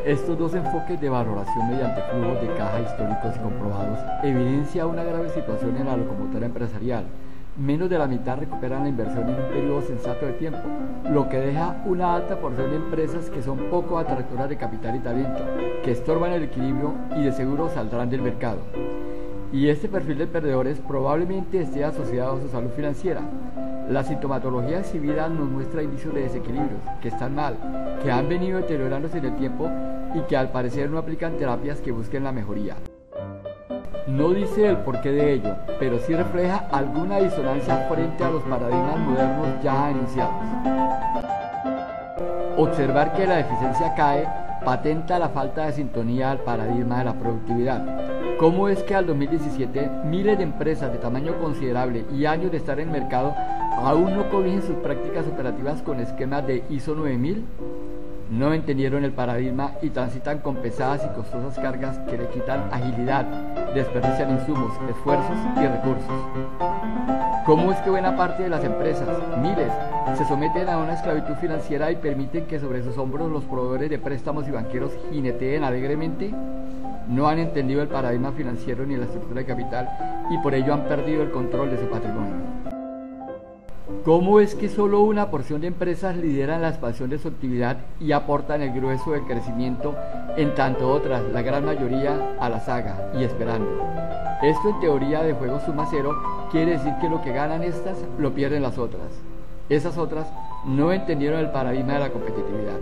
Estos dos enfoques de valoración mediante flujos de caja históricos y comprobados evidencia una grave situación en la locomotora empresarial. Menos de la mitad recuperan la inversión en un periodo sensato de tiempo, lo que deja una alta porción de empresas que son poco atractoras de capital y talento, que estorban el equilibrio y de seguro saldrán del mercado. Y este perfil de perdedores probablemente esté asociado a su salud financiera. La sintomatología exhibida nos muestra indicios de desequilibrios, que están mal, que han venido deteriorándose en el tiempo y que al parecer no aplican terapias que busquen la mejoría. No dice el porqué de ello, pero sí refleja alguna disonancia frente a los paradigmas modernos ya enunciados. Observar que la deficiencia cae patenta la falta de sintonía al paradigma de la productividad. ¿Cómo es que al 2017 miles de empresas de tamaño considerable y años de estar en el mercado aún no corrigen sus prácticas operativas con esquemas de ISO 9000? No entendieron el paradigma y transitan con pesadas y costosas cargas que le quitan agilidad, desperdician insumos, esfuerzos y recursos. ¿Cómo es que buena parte de las empresas, miles, se someten a una esclavitud financiera y permiten que sobre sus hombros los proveedores de préstamos y banqueros jineteen alegremente? No han entendido el paradigma financiero ni la estructura de capital y por ello han perdido el control de su patrimonio. ¿Cómo es que solo una porción de empresas lideran la expansión de su actividad y aportan el grueso del crecimiento, en tanto otras, la gran mayoría, a la saga y esperando? Esto en teoría de juego suma cero quiere decir que lo que ganan estas lo pierden las otras. Esas otras no entendieron el paradigma de la competitividad.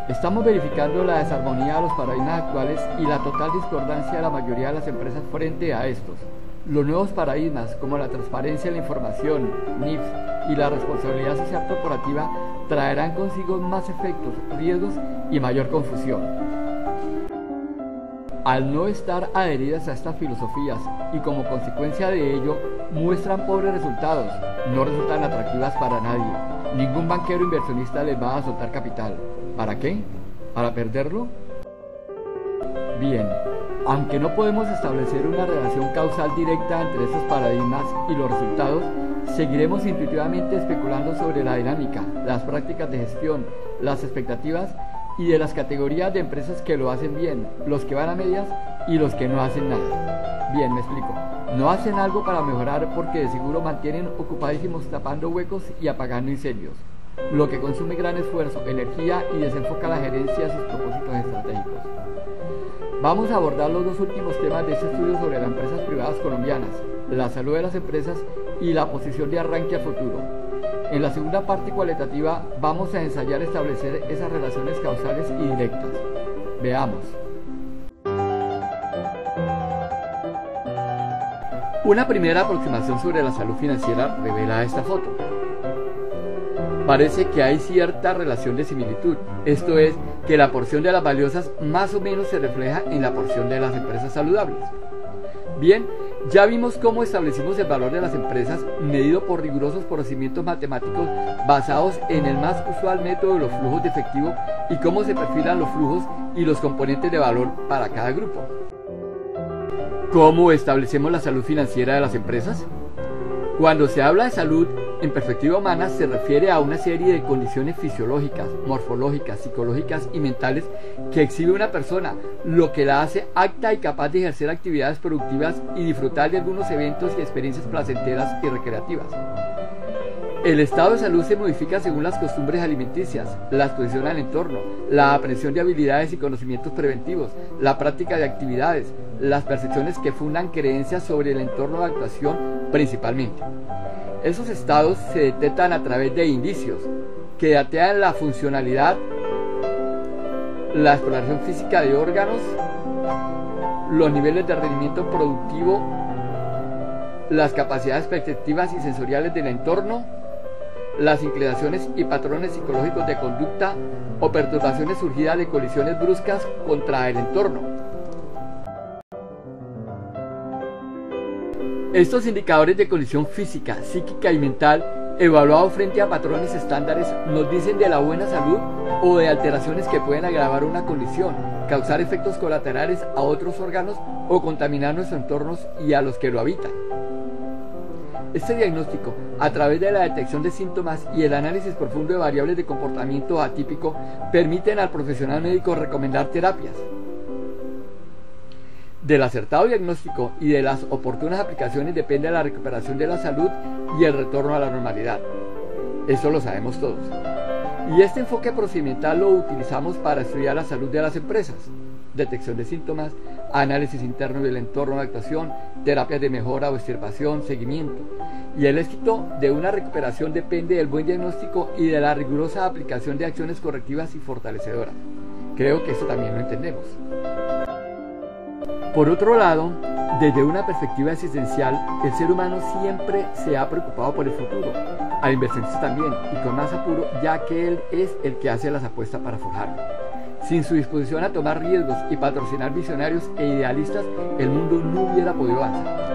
Estamos verificando la desarmonía de los paradigmas actuales y la total discordancia de la mayoría de las empresas frente a estos. Los nuevos paradigmas, como la transparencia en la información, NIF, y la responsabilidad social corporativa, traerán consigo más efectos, riesgos y mayor confusión. Al no estar adheridas a estas filosofías y como consecuencia de ello, muestran pobres resultados, no resultan atractivas para nadie. Ningún banquero inversionista les va a soltar capital. ¿Para qué? ¿Para perderlo? Bien. Aunque no podemos establecer una relación causal directa entre estos paradigmas y los resultados, seguiremos intuitivamente especulando sobre la dinámica, las prácticas de gestión, las expectativas y de las categorías de empresas que lo hacen bien, los que van a medias y los que no hacen nada. Bien, me explico. No hacen algo para mejorar porque de seguro mantienen ocupadísimos tapando huecos y apagando incendios, lo que consume gran esfuerzo, energía y desenfoca la gerencia de sus propósitos estratégicos. Vamos a abordar los dos últimos temas de este estudio sobre las empresas privadas colombianas, la salud de las empresas y la posición de arranque al futuro. En la segunda parte cualitativa vamos a ensayar establecer esas relaciones causales y directas. Veamos. Una primera aproximación sobre la salud financiera revela esta foto. Parece que hay cierta relación de similitud, esto es, que la porción de las valiosas más o menos se refleja en la porción de las empresas saludables. Bien, ya vimos cómo establecimos el valor de las empresas medido por rigurosos procedimientos matemáticos basados en el más usual método de los flujos de efectivo y cómo se perfilan los flujos y los componentes de valor para cada grupo. ¿Cómo establecemos la salud financiera de las empresas? Cuando se habla de salud en perspectiva humana se refiere a una serie de condiciones fisiológicas, morfológicas, psicológicas y mentales que exhibe una persona, lo que la hace apta y capaz de ejercer actividades productivas y disfrutar de algunos eventos y experiencias placenteras y recreativas. El estado de salud se modifica según las costumbres alimenticias, la exposición al entorno, la aprehensión de habilidades y conocimientos preventivos, la práctica de actividades, las percepciones que fundan creencias sobre el entorno de actuación principalmente. Esos estados se detectan a través de indicios que datean la funcionalidad, la exploración física de órganos, los niveles de rendimiento productivo, las capacidades perceptivas y sensoriales del entorno, las inclinaciones y patrones psicológicos de conducta o perturbaciones surgidas de colisiones bruscas contra el entorno. Estos indicadores de condición física, psíquica y mental, evaluados frente a patrones estándares, nos dicen de la buena salud o de alteraciones que pueden agravar una condición, causar efectos colaterales a otros órganos o contaminar nuestros entornos y a los que lo habitan. Este diagnóstico, a través de la detección de síntomas y el análisis profundo de variables de comportamiento atípico, permiten al profesional médico recomendar terapias. Del acertado diagnóstico y de las oportunas aplicaciones depende la recuperación de la salud y el retorno a la normalidad. Eso lo sabemos todos. Y este enfoque procedimental lo utilizamos para estudiar la salud de las empresas: detección de síntomas, análisis interno del entorno de actuación, terapias de mejora o extirpación, seguimiento. Y el éxito de una recuperación depende del buen diagnóstico y de la rigurosa aplicación de acciones correctivas y fortalecedoras. Creo que esto también lo entendemos. Por otro lado, desde una perspectiva existencial, el ser humano siempre se ha preocupado por el futuro, al inversionista también, y con más apuro, ya que él es el que hace las apuestas para forjarlo. Sin su disposición a tomar riesgos y patrocinar visionarios e idealistas, el mundo no hubiera podido avanzar.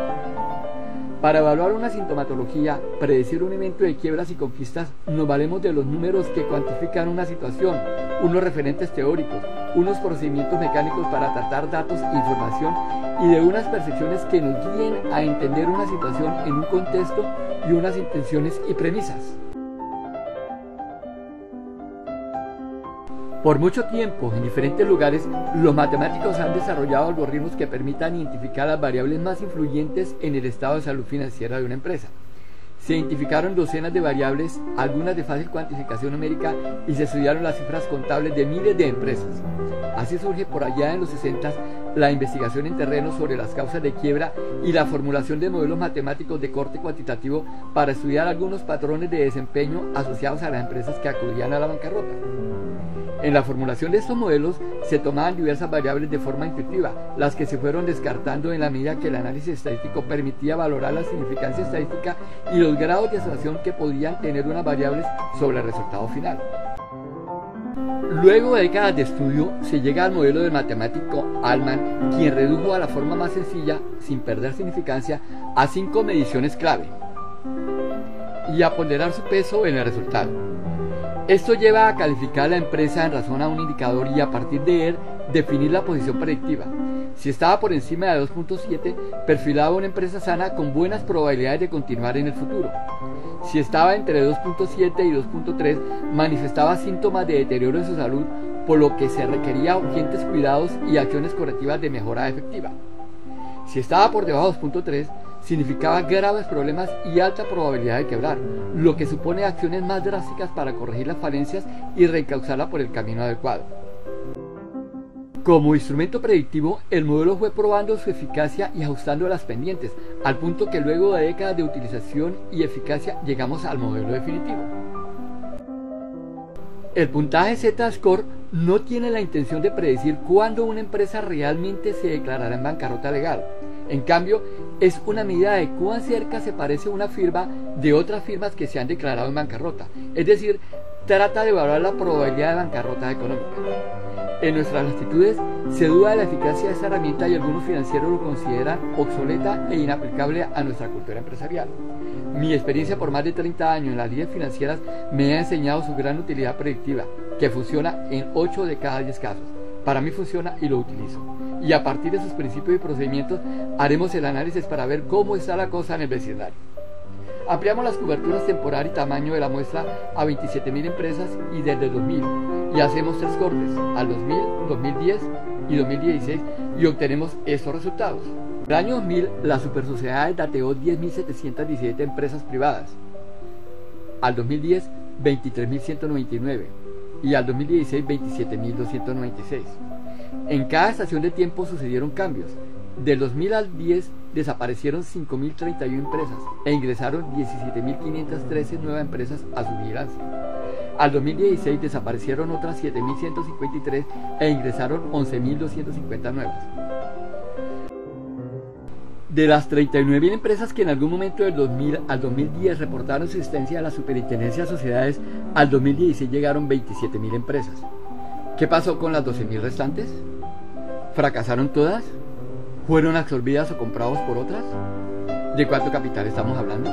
Para evaluar una sintomatología, predecir un evento de quiebras y conquistas, nos valemos de los números que cuantifican una situación, unos referentes teóricos, unos procedimientos mecánicos para tratar datos e información y de unas percepciones que nos guíen a entender una situación en un contexto y unas intenciones y premisas. Por mucho tiempo, en diferentes lugares, los matemáticos han desarrollado algoritmos que permitan identificar las variables más influyentes en el estado de salud financiera de una empresa. Se identificaron docenas de variables, algunas de fácil cuantificación numérica, y se estudiaron las cifras contables de miles de empresas. Así surge por allá en los 60 la investigación en terreno sobre las causas de quiebra y la formulación de modelos matemáticos de corte cuantitativo para estudiar algunos patrones de desempeño asociados a las empresas que acudían a la bancarrota. En la formulación de estos modelos se tomaban diversas variables de forma intuitiva, las que se fueron descartando en la medida que el análisis estadístico permitía valorar la significancia estadística y los grados de asociación que podían tener unas variables sobre el resultado final. Luego de décadas de estudio, se llega al modelo del matemático Allman, quien redujo a la forma más sencilla, sin perder significancia, a 5 mediciones clave y a ponderar su peso en el resultado. Esto lleva a calificar a la empresa en razón a un indicador y a partir de él definir la posición predictiva. Si estaba por encima de 2.7, perfilaba una empresa sana con buenas probabilidades de continuar en el futuro. Si estaba entre 2.7 y 2.3, manifestaba síntomas de deterioro en su salud, por lo que se requería urgentes cuidados y acciones correctivas de mejora efectiva. Si estaba por debajo de 2.3, significaba graves problemas y alta probabilidad de quebrar, lo que supone acciones más drásticas para corregir las falencias y reencauzarla por el camino adecuado. Como instrumento predictivo, el modelo fue probando su eficacia y ajustando las pendientes, al punto que luego de décadas de utilización y eficacia llegamos al modelo definitivo. El puntaje Z-Score no tiene la intención de predecir cuándo una empresa realmente se declarará en bancarrota legal. En cambio, es una medida de cuán cerca se parece una firma de otras firmas que se han declarado en bancarrota. Es decir, trata de evaluar la probabilidad de bancarrota económica. En nuestras latitudes se duda de la eficacia de esta herramienta y algunos financieros lo consideran obsoleta e inaplicable a nuestra cultura empresarial. Mi experiencia por más de 30 años en las líneas financieras me ha enseñado su gran utilidad predictiva, que funciona en 8 de cada 10 casos. Para mí funciona y lo utilizo. Y a partir de sus principios y procedimientos haremos el análisis para ver cómo está la cosa en el vecindario. Ampliamos las coberturas temporal y tamaño de la muestra a 27.000 empresas y desde el 2000 y hacemos 3 cortes, al 2000, 2010 y 2016 y obtenemos estos resultados. En el año 2000 la Supersociedades dateó 10.717 empresas privadas, al 2010 23.199 y al 2016 27.296. En cada estación de tiempo sucedieron cambios. Del 2000 al 10 desaparecieron 5.031 empresas e ingresaron 17.513 nuevas empresas a su vigilancia. Al 2016 desaparecieron otras 7.153 e ingresaron 11.250 nuevas. De las 39.000 empresas que en algún momento del 2000 al 2010 reportaron su existencia a la Superintendencia de Sociedades, al 2016 llegaron 27.000 empresas. ¿Qué pasó con las 12.000 restantes? ¿Fracasaron todas? ¿Fueron absorbidas o comprados por otras? ¿De cuánto capital estamos hablando?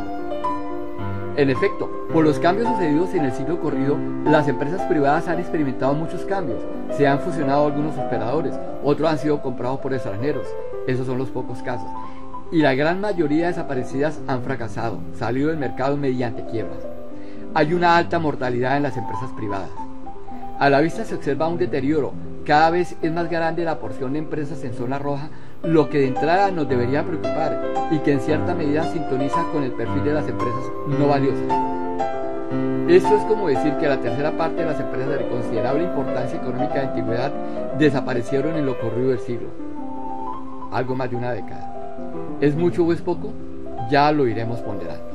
En efecto, por los cambios sucedidos en el siglo corrido, las empresas privadas han experimentado muchos cambios. Se han fusionado algunos operadores, otros han sido comprados por extranjeros. Esos son los pocos casos. y la gran mayoría de desaparecidas han fracasado, salido del mercado mediante quiebras. Hay una alta mortalidad en las empresas privadas. A la vista se observa un deterioro, cada vez es más grande la porción de empresas en zona roja, lo que de entrada nos debería preocupar y que en cierta medida sintoniza con el perfil de las empresas no valiosas. Esto es como decir que la tercera parte de las empresas de considerable importancia económica de antigüedad desaparecieron en lo corrido del siglo, algo más de una década. ¿Es mucho o es poco? Ya lo iremos ponderando.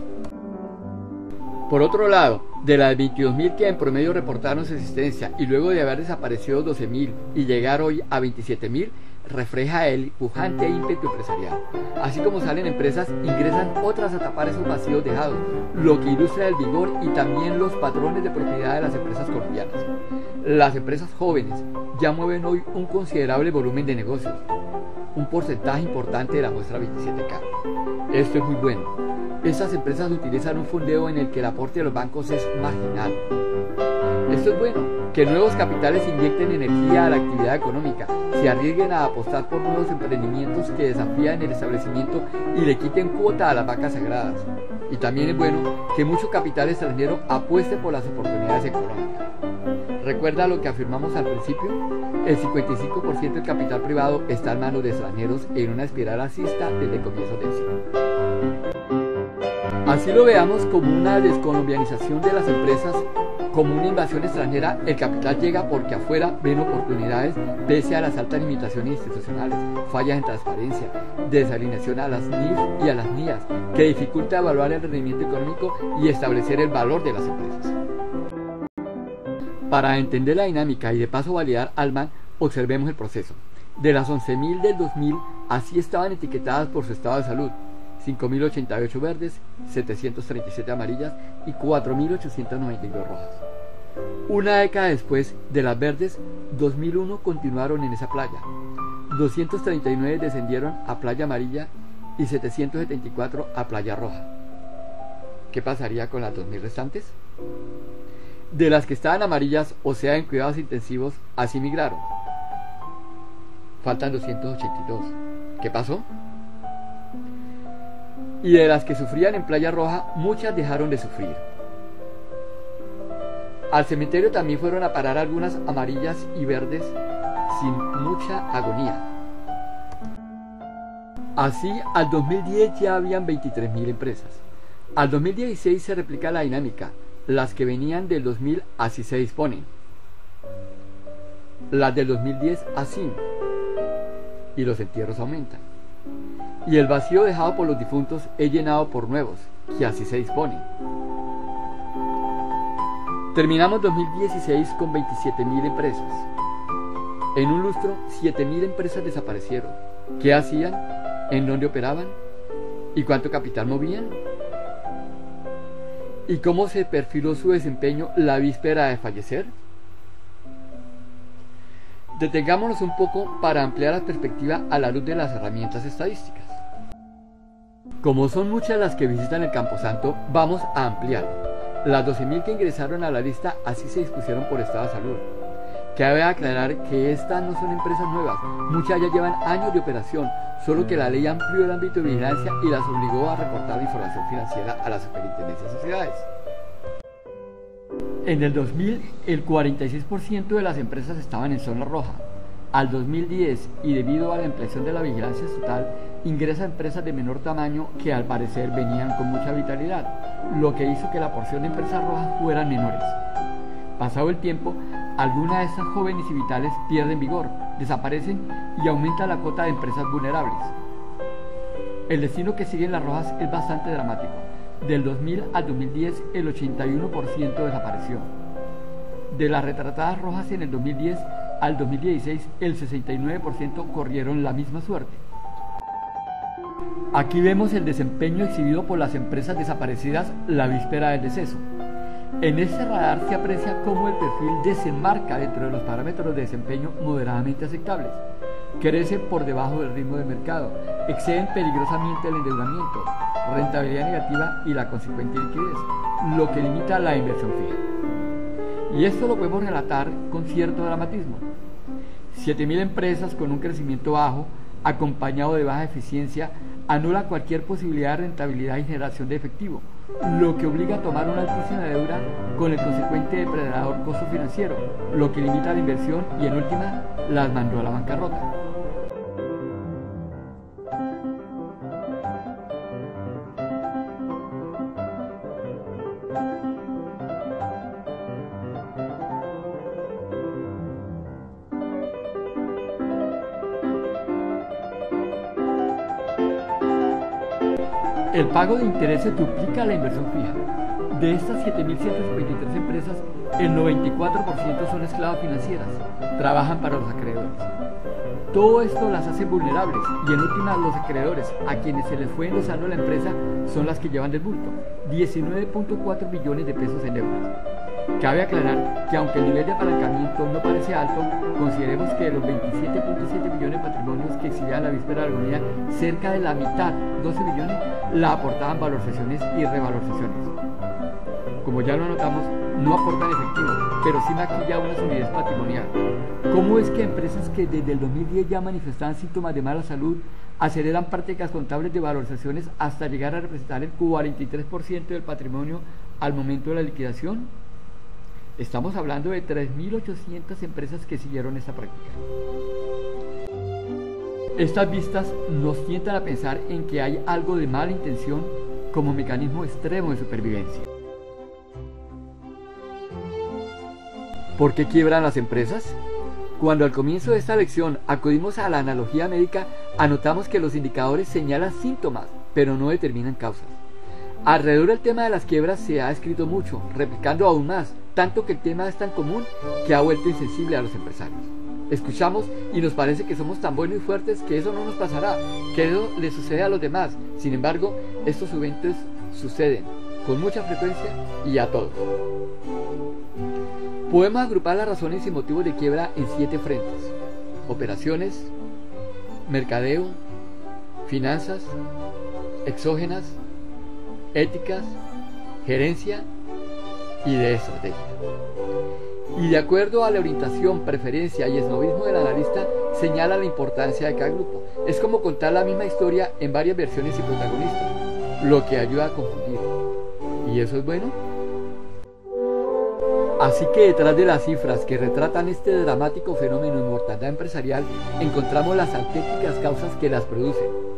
Por otro lado, de las 22.000 que en promedio reportaron su existencia y luego de haber desaparecido 12.000 y llegar hoy a 27.000, refleja el pujante ímpetu empresarial. Así como salen empresas, ingresan otras a tapar esos vacíos dejados, lo que ilustra el vigor y también los patrones de propiedad de las empresas colombianas. Las empresas jóvenes ya mueven hoy un considerable volumen de negocios, un porcentaje importante de la muestra 27K. Esto es muy bueno. Estas empresas utilizan un fondeo en el que el aporte de los bancos es marginal. Esto es bueno, que nuevos capitales inyecten energía a la actividad económica, se arriesguen a apostar por nuevos emprendimientos que desafían el establecimiento y le quiten cuota a las vacas sagradas. Y también es bueno que mucho capital extranjero apueste por las oportunidades económicas. ¿Recuerda lo que afirmamos al principio? El 55% del capital privado está en manos de extranjeros en una espiral alcista desde comienzos del siglo. Así lo veamos como una descolombianización de las empresas, como una invasión extranjera, el capital llega porque afuera ven oportunidades pese a las altas limitaciones institucionales, fallas en transparencia, desalineación a las NIF y a las NIAs, que dificulta evaluar el rendimiento económico y establecer el valor de las empresas. Para entender la dinámica y de paso validar Altman, observemos el proceso. De las 11.000 del 2000, así estaban etiquetadas por su estado de salud: 5.088 verdes, 737 amarillas y 4.892 rojas. Una década después de las verdes, 2.001 continuaron en esa playa, 239 descendieron a playa amarilla y 774 a playa roja. ¿Qué pasaría con las 2.000 restantes? De las que estaban amarillas, o sea en cuidados intensivos, así migraron. Faltan 282. ¿Qué pasó? Y de las que sufrían en playa roja, muchas dejaron de sufrir. Al cementerio también fueron a parar algunas amarillas y verdes sin mucha agonía. Así, al 2010 ya habían 23.000 empresas. Al 2016 se replica la dinámica. Las que venían del 2000 así se disponen. Las del 2010 así. Y los entierros aumentan. Y el vacío dejado por los difuntos es llenado por nuevos, que así se disponen. Terminamos 2016 con 27.000 empresas. En un lustro, 7.000 empresas desaparecieron. ¿Qué hacían? ¿En dónde operaban? ¿Y cuánto capital movían? ¿Y cómo se perfiló su desempeño la víspera de fallecer? Detengámonos un poco para ampliar la perspectiva a la luz de las herramientas estadísticas. Como son muchas las que visitan el Camposanto, vamos a ampliar. Las 12.000 que ingresaron a la lista así se dispusieron por estado de salud. Cabe aclarar que estas no son empresas nuevas, muchas ya llevan años de operación, solo que la ley amplió el ámbito de vigilancia y las obligó a reportar la información financiera a las superintendencias de sociedades. En el 2000, el 46% de las empresas estaban en zona roja. Al 2010, y debido a la ampliación de la vigilancia estatal, ingresan empresas de menor tamaño que al parecer venían con mucha vitalidad, lo que hizo que la porción de empresas rojas fueran menores. Pasado el tiempo, algunas de estas jóvenes y vitales pierden vigor, desaparecen y aumenta la cuota de empresas vulnerables. El destino que siguen las rojas es bastante dramático. Del 2000 al 2010, el 81% desapareció. De las retratadas rojas en el 2010 al 2016, el 69% corrieron la misma suerte. Aquí vemos el desempeño exhibido por las empresas desaparecidas la víspera del deceso. En este radar se aprecia cómo el perfil desembarca dentro de los parámetros de desempeño moderadamente aceptables. Crecen por debajo del ritmo del mercado, exceden peligrosamente el endeudamiento, rentabilidad negativa y la consecuente liquidez, lo que limita la inversión fija. Y esto lo podemos relatar con cierto dramatismo. 7.000 empresas con un crecimiento bajo, acompañado de baja eficiencia, anula cualquier posibilidad de rentabilidad y generación de efectivo, lo que obliga a tomar una altísima deuda con el consecuente depredador costo financiero, lo que limita la inversión y en última las mandó a la bancarrota. El pago de intereses duplica la inversión fija. De estas 7.153 empresas, el 94% son esclavas financieras, trabajan para los acreedores. Todo esto las hace vulnerables y en última los acreedores, a quienes se les fue endosando la empresa, son las que llevan del bulto, 19.4 billones de pesos en deudas. Cabe aclarar que aunque el nivel de apalancamiento no parece alto, consideremos que de los 27.7 billones de patrimonios que exhibían la víspera de la agonía, cerca de la mitad, 12 billones, la aportaban valorizaciones y revalorizaciones. Como ya lo notamos, no aportan efectivo, pero sí maquilla una solidez patrimonial. ¿Cómo es que empresas que desde el 2010 ya manifestaban síntomas de mala salud aceleran prácticas contables de valorizaciones hasta llegar a representar el 43% del patrimonio al momento de la liquidación? Estamos hablando de 3.800 empresas que siguieron esta práctica. Estas vistas nos tientan a pensar en que hay algo de mala intención como mecanismo extremo de supervivencia. ¿Por qué quiebran las empresas? Cuando al comienzo de esta lección acudimos a la analogía médica, anotamos que los indicadores señalan síntomas, pero no determinan causas. Alrededor del tema de las quiebras se ha escrito mucho, replicando aún más, tanto que el tema es tan común que ha vuelto insensible a los empresarios. Escuchamos y nos parece que somos tan buenos y fuertes que eso no nos pasará, que eso le sucede a los demás. Sin embargo, estos eventos suceden con mucha frecuencia y a todos. Podemos agrupar las razones y motivos de quiebra en 7 frentes: operaciones, mercadeo, finanzas, exógenas, éticas, gerencia y de estrategia. Y de acuerdo a la orientación, preferencia y esnobismo del analista, señala la importancia de cada grupo. Es como contar la misma historia en varias versiones y protagonistas, lo que ayuda a confundir. ¿Y eso es bueno? Así que detrás de las cifras que retratan este dramático fenómeno de mortandad empresarial, encontramos las auténticas causas que las producen.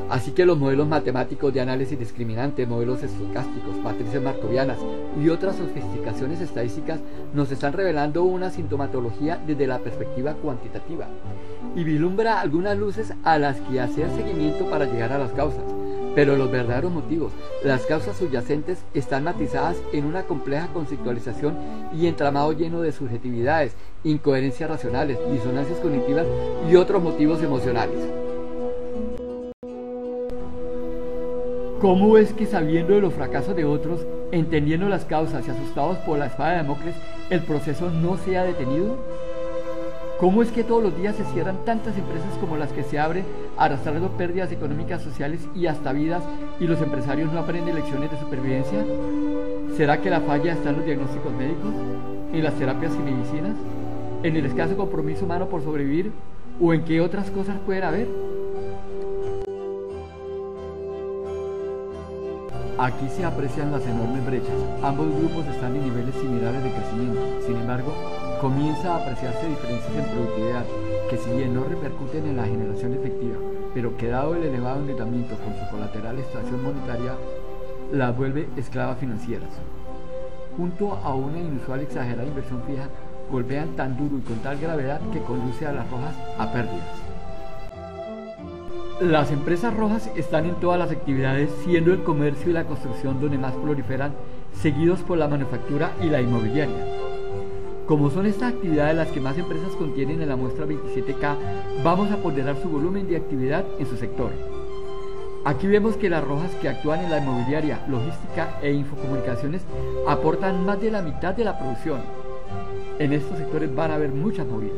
Así que los modelos matemáticos de análisis discriminante, modelos estocásticos, matrices markovianas y otras sofisticaciones estadísticas nos están revelando una sintomatología desde la perspectiva cuantitativa y vislumbra algunas luces a las que hacer seguimiento para llegar a las causas. Pero los verdaderos motivos, las causas subyacentes, están matizadas en una compleja conceptualización y entramado lleno de subjetividades, incoherencias racionales, disonancias cognitivas y otros motivos emocionales. ¿Cómo es que sabiendo de los fracasos de otros, entendiendo las causas y asustados por la espada de Damocles, el proceso no se ha detenido? ¿Cómo es que todos los días se cierran tantas empresas como las que se abren, arrastrando pérdidas económicas, sociales y hasta vidas, y los empresarios no aprenden lecciones de supervivencia? ¿Será que la falla está en los diagnósticos médicos, en las terapias y medicinas, en el escaso compromiso humano por sobrevivir, o en qué otras cosas pueden haber? Aquí se aprecian las enormes brechas. Ambos grupos están en niveles similares de crecimiento. Sin embargo, comienza a apreciarse diferencias en productividad, que si bien no repercuten en la generación efectiva, pero que dado el elevado endeudamiento con su colateral extracción monetaria, las vuelve esclavas financieras. Junto a una inusual exagerada inversión fija, golpean tan duro y con tal gravedad que conduce a las rojas a pérdidas. Las empresas rojas están en todas las actividades, siendo el comercio y la construcción donde más proliferan, seguidos por la manufactura y la inmobiliaria. Como son estas actividades las que más empresas contienen en la muestra 27K, vamos a ponderar su volumen de actividad en su sector. Aquí vemos que las rojas que actúan en la inmobiliaria, logística e infocomunicaciones aportan más de la mitad de la producción. En estos sectores van a haber muchas movidas.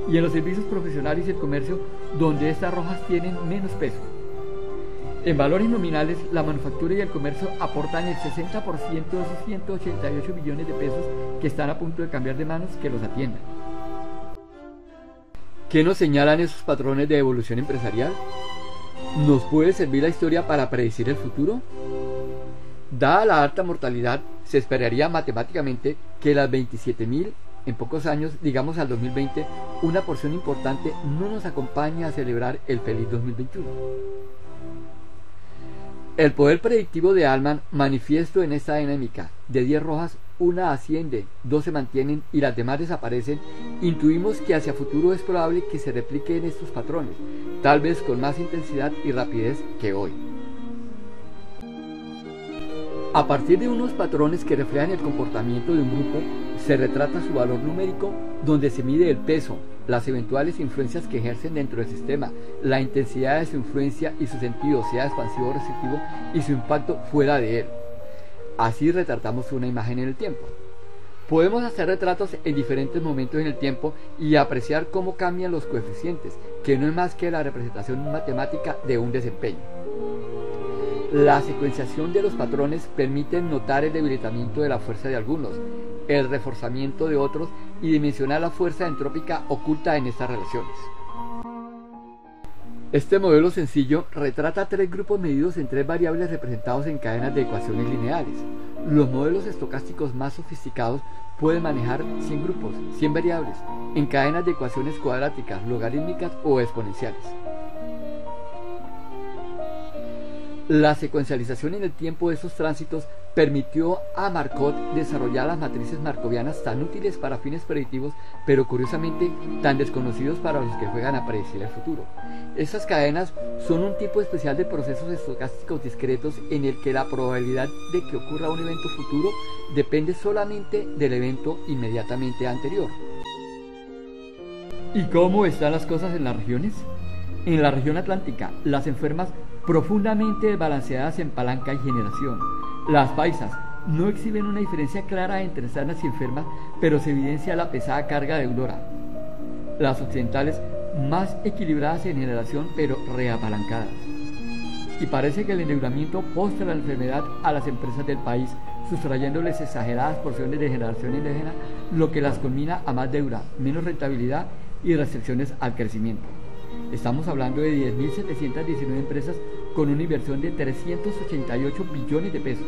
Y en los servicios profesionales y el comercio, donde estas rojas tienen menos peso. En valores nominales, la manufactura y el comercio aportan el 60% de esos 188 billones de pesos que están a punto de cambiar de manos que los atiendan. ¿Qué nos señalan esos patrones de evolución empresarial? ¿Nos puede servir la historia para predecir el futuro? Dada la alta mortalidad, se esperaría matemáticamente que las 27.000 en pocos años, digamos al 2020, una porción importante no nos acompañe a celebrar el feliz 2021. El poder predictivo de Altman, manifiesto en esta dinámica: de 10 rojas, una asciende, 2 se mantienen y las demás desaparecen. Intuimos que hacia futuro es probable que se repliquen estos patrones, tal vez con más intensidad y rapidez que hoy. A partir de unos patrones que reflejan el comportamiento de un grupo, se retrata su valor numérico, donde se mide el peso, las eventuales influencias que ejercen dentro del sistema, la intensidad de su influencia y su sentido, sea expansivo o restrictivo, y su impacto fuera de él. Así retratamos una imagen en el tiempo. Podemos hacer retratos en diferentes momentos en el tiempo y apreciar cómo cambian los coeficientes, que no es más que la representación matemática de un desempeño. La secuenciación de los patrones permite notar el debilitamiento de la fuerza de algunos, el reforzamiento de otros y dimensionar la fuerza entrópica oculta en estas relaciones. Este modelo sencillo retrata 3 grupos medidos en 3 variables representados en cadenas de ecuaciones lineales. Los modelos estocásticos más sofisticados pueden manejar 100 grupos, 100 variables, en cadenas de ecuaciones cuadráticas, logarítmicas o exponenciales. La secuencialización en el tiempo de estos tránsitos permitió a Markov desarrollar las matrices markovianas tan útiles para fines predictivos, pero curiosamente tan desconocidos para los que juegan a predecir el futuro. Estas cadenas son un tipo especial de procesos estocásticos discretos en el que la probabilidad de que ocurra un evento futuro depende solamente del evento inmediatamente anterior. ¿Y cómo están las cosas en las regiones? En la región atlántica, las enfermas profundamente desbalanceadas en palanca y generación. Las paisas no exhiben una diferencia clara entre sanas y enfermas, pero se evidencia la pesada carga deudora. Las occidentales más equilibradas en generación, pero reapalancadas. Y parece que el endeudamiento postra la enfermedad a las empresas del país, sustrayéndoles exageradas porciones de generación indígena, lo que las culmina a más deuda, menos rentabilidad y restricciones al crecimiento. Estamos hablando de 10.719 empresas con una inversión de 388 billones de pesos.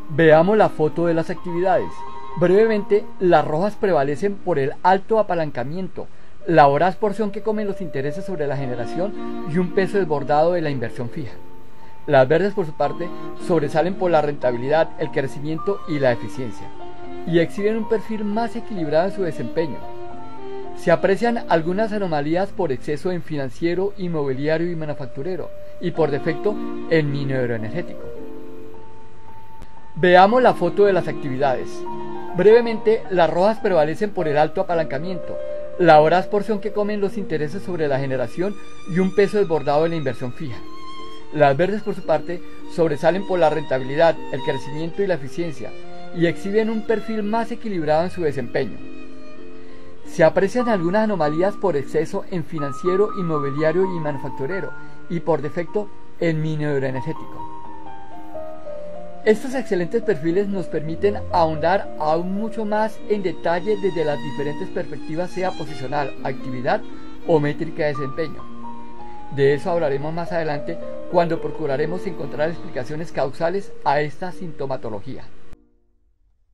Veamos la foto de las actividades. Brevemente, las rojas prevalecen por el alto apalancamiento, la voraz porción que comen los intereses sobre la generación y un peso desbordado de la inversión fija. Las verdes, por su parte, sobresalen por la rentabilidad, el crecimiento y la eficiencia, y exhiben un perfil más equilibrado en su desempeño. Se aprecian algunas anomalías por exceso en financiero, inmobiliario y manufacturero, y por defecto en minero-energético. Veamos la foto de las actividades. Brevemente, las rojas prevalecen por el alto apalancamiento, la voraz porción que comen los intereses sobre la generación y un peso desbordado de la inversión fija. Las verdes, por su parte, sobresalen por la rentabilidad, el crecimiento y la eficiencia, y exhiben un perfil más equilibrado en su desempeño. Se aprecian algunas anomalías por exceso en financiero, inmobiliario y manufacturero, y por defecto en minero-energético. Estos excelentes perfiles nos permiten ahondar aún mucho más en detalle desde las diferentes perspectivas, sea posicional, actividad o métrica de desempeño. De eso hablaremos más adelante cuando procuraremos encontrar explicaciones causales a esta sintomatología.